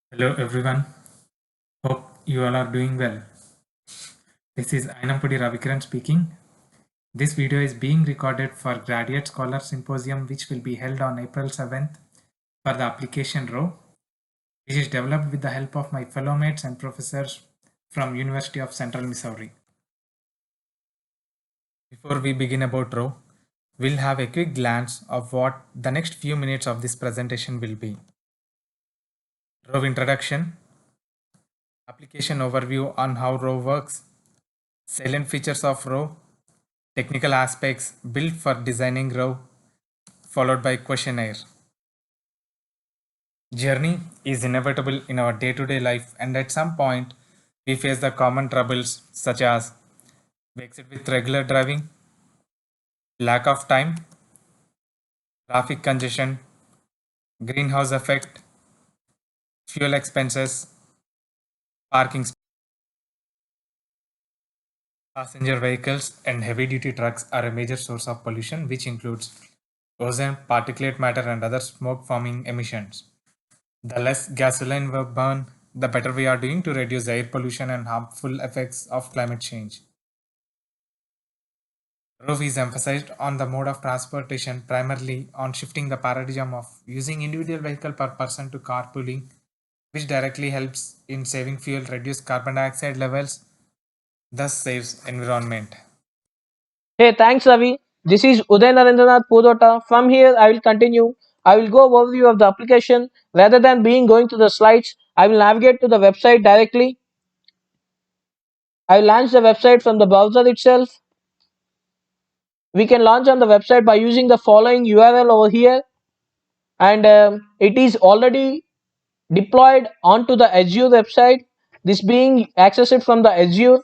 Hello everyone, hope you all are doing well. This is Ainampudi Ravikiran speaking. This video is being recorded for Graduate Scholar Symposium which will be held on April 7th for the application row, which is developed with the help of my fellow mates and professors from University of Central Missouri. Before we begin about row, we'll have a quick glance of what the next few minutes of this presentation will be. Row introduction, application overview on how row works, salient features of row, technical aspects built for designing row, followed by questionnaire. Journey is inevitable in our day-to-day life, and at some point we face the common troubles such as we exit with regular driving, lack of time, traffic congestion, greenhouse effect, fuel expenses, parking space. Passenger vehicles and heavy-duty trucks are a major source of pollution, which includes ozone, particulate matter, and other smoke-forming emissions. The less gasoline we burn, the better we are doing to reduce air pollution and harmful effects of climate change. ROV is emphasized on the mode of transportation, primarily on shifting the paradigm of using individual vehicle per person to carpooling, which directly helps in saving fuel, reduce carbon dioxide levels, thus saves environment. Hey, thanks, Ravi. This is Uday Narendranath Pudota. From here, I will continue. I will go overview of the application. Rather than going to the slides, I will navigate to the website directly. I will launch the website from the browser itself. We can launch on the website by using the following URL over here, and it is already deployed onto the Azure website. This being accessed from the Azure.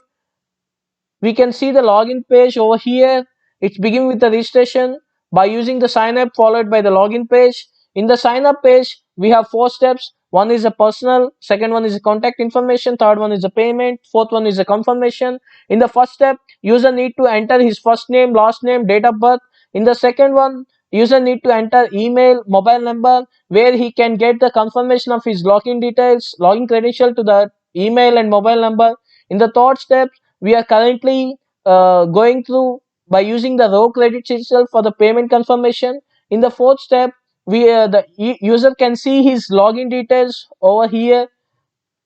We can see the login page over here. It's begin with the registration by using the sign up followed by the login page. In the sign up page, we have four steps. One is a personal, second one is a contact information, third one is a payment, fourth one is a confirmation. In the first step, user need to enter his first name, last name, date of birth. In the second one, user need to enter email, mobile number, where he can get the confirmation of his login details, login credential to the email and mobile number. In the third step, we are currently going through by using the row credits itself for the payment confirmation. In the fourth step, user can see his login details over here,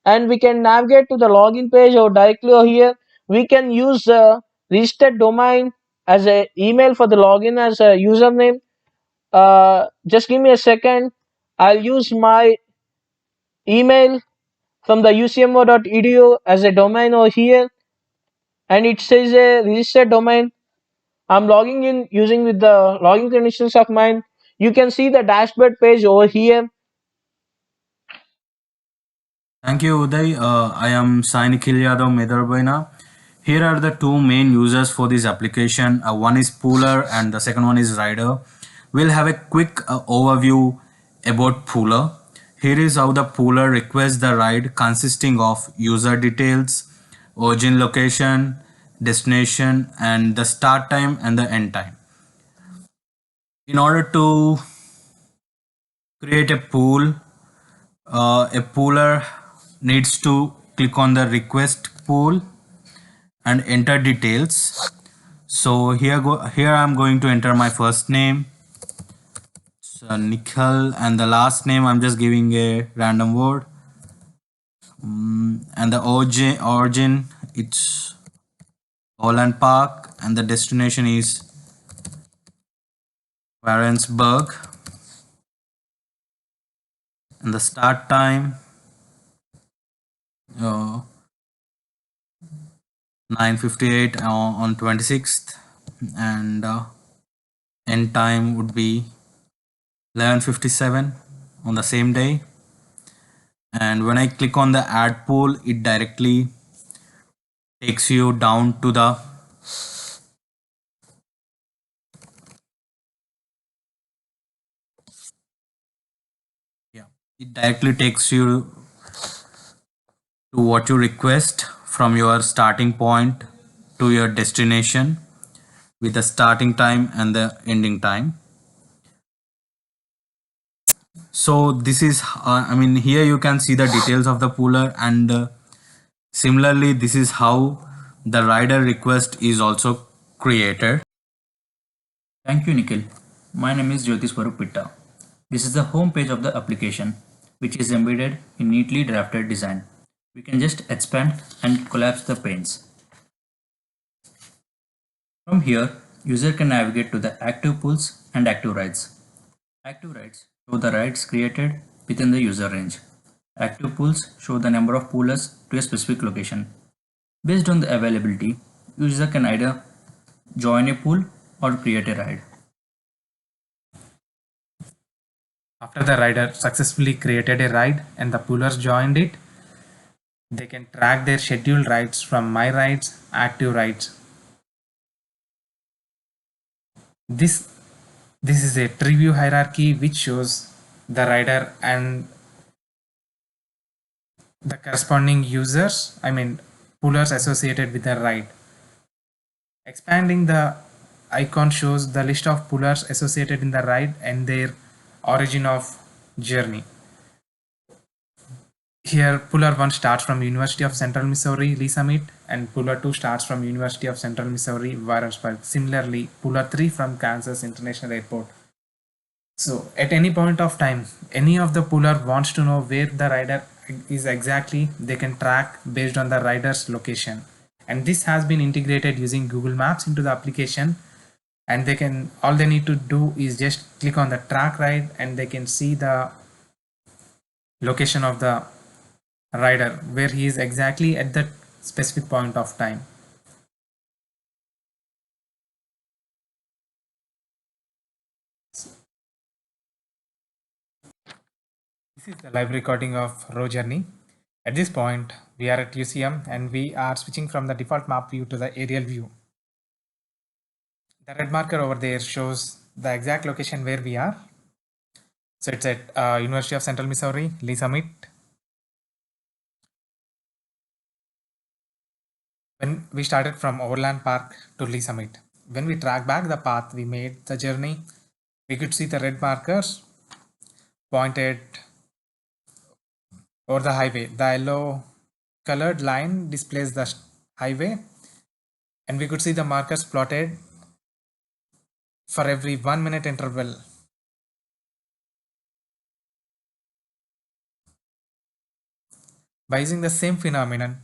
and we can navigate to the login page or directly over here. We can use the registered domain as a email for the login as a username. Just give me a second. I'll use my email from the ucmo.edu as a domain over here, and it says a registered domain. I'm logging in using with the login credentials of mine. You can see the dashboard page over here. Thank you, Uday. I am Sai Nikhil Yadav Medarbaina. Here are the two main users for this application. One is Pooler and the second one is Rider. We'll have a quick overview about Pooler. Here is how the Pooler requests the ride, consisting of user details, origin location, destination, and the start time and the end time. In order to create a pool, a pooler needs to click on the request pool and enter details. So here I'm going to enter my first name, so Nikhil, and the last name I'm just giving a random word, and the origin it's Holland Park, and the destination is Warrensburg, and the start time 9:58 on 26th, and end time would be 11:57 on the same day. And when I click on the add pool, it directly takes you down to the it directly takes you to what you request from your starting point to your destination with the starting time and the ending time. So this is, here you can see the details of the pooler, and similarly, this is how the rider request is also created. Thank you, Nikhil. My name is Jyotish Pitta. This is the home page of the application, which is embedded in neatly drafted design. We can just expand and collapse the panes. From here, user can navigate to the active pools and active rides. Active rides show the rides created within the user range. Active pools show the number of poolers to a specific location. Based on the availability, user can either join a pool or create a ride. After the rider successfully created a ride and the poolers joined it, they can track their scheduled rides from My Rides, Active Rides. This is a tree view hierarchy which shows the rider and the corresponding users, poolers associated with the ride. Expanding the icon shows the list of poolers associated in the ride and their origin of journey. Here, Pooler 1 starts from University of Central Missouri, Lee Summit, and Pooler 2 starts from University of Central Missouri, Warrensburg. Similarly, Pooler 3 from Kansas International Airport. So, at any point of time, any of the pooler wants to know where the rider is exactly, they can track based on the rider's location. And this has been integrated using Google Maps into the application, and all they need to do is just click on the track ride and they can see the location of the rider where he is exactly at that specific point of time. This is the live recording of row journey. At this point, we are at UCM and we are switching from the default map view to the aerial view. The red marker over there shows the exact location where we are. So it's at University of Central Missouri, Lee Summit. When we started from Overland Park to Lee Summit, when we track back the path we made the journey, we could see the red markers pointed over the highway. The yellow colored line displays the highway, and we could see the markers plotted for every 1 minute interval. By using the same phenomenon,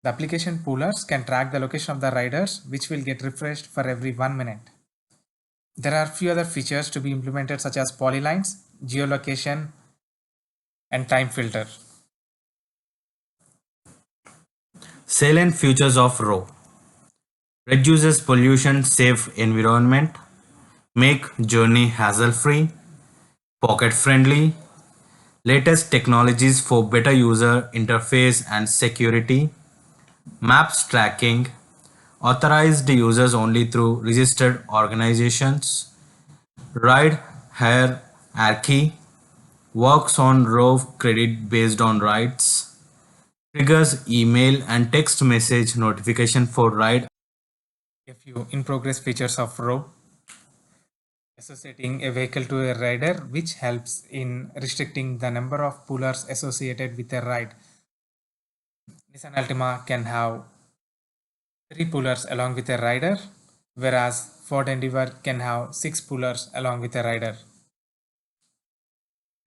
the application poolers can track the location of the riders, which will get refreshed for every 1 minute. There are few other features to be implemented such as polylines, geolocation, and time filter. Salient features of Row: reduces pollution, safe environment, make journey hassle-free, pocket-friendly, latest technologies for better user interface and security, maps tracking, authorized users only through registered organizations, ride hierarchy, works on row credit based on rides, triggers email and text message notification for ride. A few in progress features of row: associating a vehicle to a rider, which helps in restricting the number of poolers associated with a ride. Nissan Altima can have 3 poolers along with a rider, whereas Ford Endeavour can have 6 poolers along with a rider.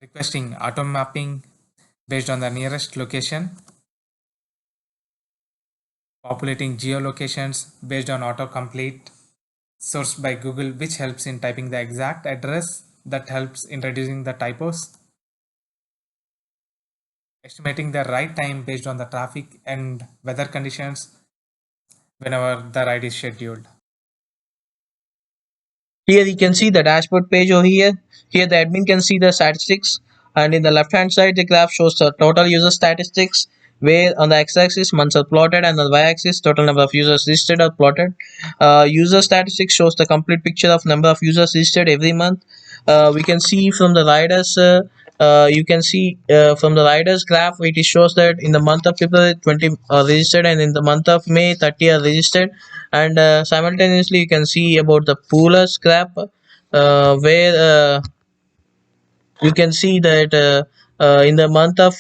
Requesting auto mapping based on the nearest location. Populating geolocations based on autocomplete sourced by Google, which helps in typing the exact address, that helps in reducing the typos. Estimating the ride time based on the traffic and weather conditions whenever the ride is scheduled. Here you can see the dashboard page over here. Here the admin can see the statistics, and in the left hand side the graph shows the total user statistics, where on the x-axis months are plotted and on the y-axis total number of users registered are plotted. User statistics shows the complete picture of number of users registered every month. We can see from the riders you can see from the riders graph, it shows that in the month of February 20 are registered, and in the month of May 30 are registered. And simultaneously you can see about the poolers graph, where you can see that in the month of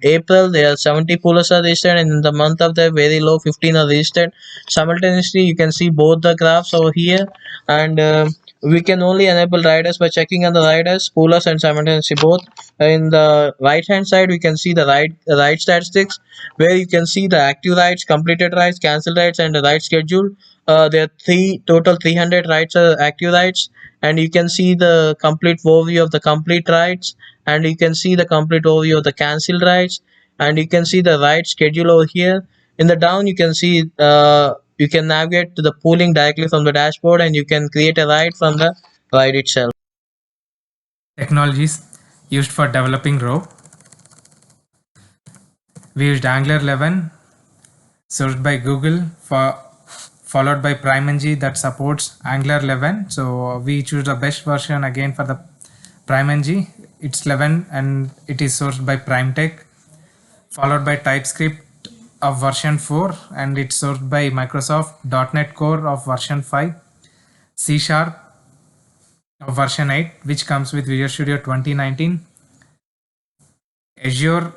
April, there are 70 pullers are registered, and in the month of the very low, 15 are registered. Simultaneously, you can see both the graphs over here, and we can only enable riders by checking on the riders, pullers, and simultaneously both. In the right hand side, we can see the ride statistics, where you can see the active rides, completed rides, cancelled rides, and the ride schedule. There are total 300 rides are active rides, and you can see the complete overview of the complete rides, and you can see the complete overview of the cancelled rides, and you can see the ride schedule over here. In the down, you can see you can navigate to the pooling directly from the dashboard, and you can create a ride from the ride itself. Technologies used for developing Row. We used Angular 11, sourced by Google, followed by PrimeNG that supports Angular 11. So we choose the best version again for the PrimeNG. It's 11 and it is sourced by PrimeTech, followed by TypeScript of version 4, and it's sourced by Microsoft, .NET Core of version 5, C# of version 8, which comes with Visual Studio 2019. Azure,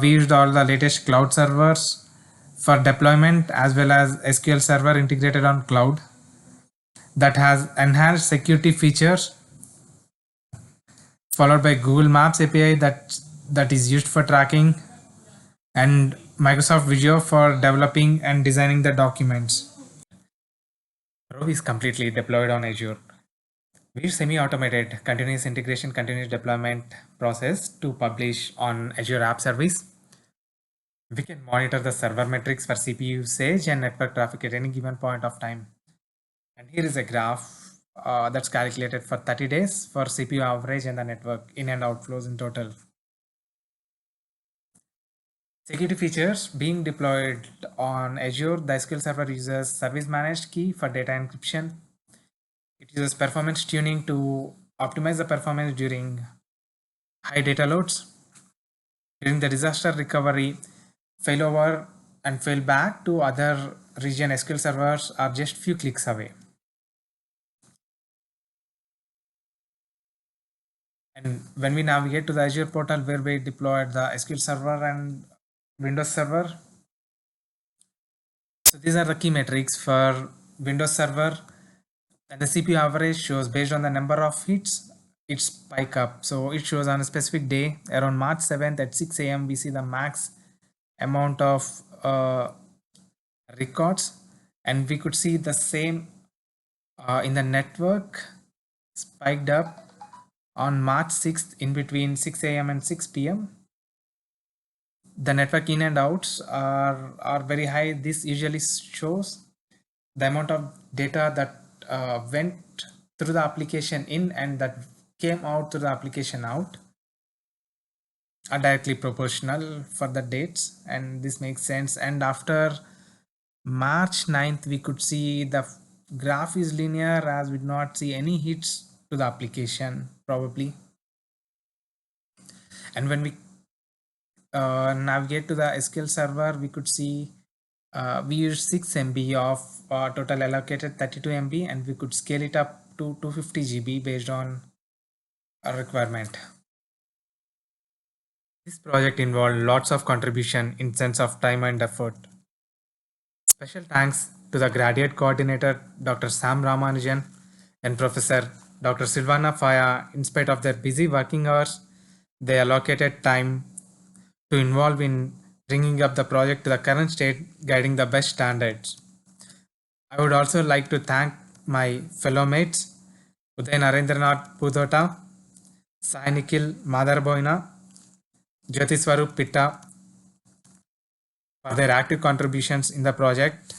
we used all the latest cloud servers for deployment, as well as SQL Server integrated on cloud that has enhanced security features, followed by Google Maps API that is used for tracking, and Microsoft Visio for developing and designing the documents. Row is completely deployed on Azure. We use semi-automated continuous integration, continuous deployment process to publish on Azure App Service. We can monitor the server metrics for CPU usage and network traffic at any given point of time. And here is a graph that's calculated for 30 days for CPU average and the network in and out flows in total. Security features being deployed on Azure. The SQL Server uses service managed key for data encryption. It uses performance tuning to optimize the performance during high data loads. During the disaster recovery, failover and failback to other region SQL servers are just few clicks away. And when we navigate to the Azure portal where we deployed the SQL Server and Windows Server, so these are the key metrics for Windows Server. And the CPU average shows based on the number of hits, it spike up. So it shows on a specific day around March 7th at 6 a.m. we see the max amount of records, and we could see the same in the network spiked up on March 6th in between 6 a.m. and 6 p.m. The network in and outs are very high. This usually shows the amount of data that went through the application in and that came out through the application out are directly proportional for the dates, and this makes sense. And after March 9th, we could see the graph is linear as we did not see any hits to the application probably. And when we navigate to the SQL Server, we could see we use 6 MB of total allocated 32 MB, and we could scale it up to 250 GB based on a requirement. This project involved lots of contribution in sense of time and effort. Special thanks to the graduate coordinator Dr. Sam Ramanujan and Professor Dr. Silvana Faya. In spite of their busy working hours, they allocated time to involve in bringing up the project to the current state, guiding the best standards. I would also like to thank my fellow mates, Uday Narendranath Pudota, Sai Nikhil Madharboina, Jyoti Swarup Pitta, for their active contributions in the project.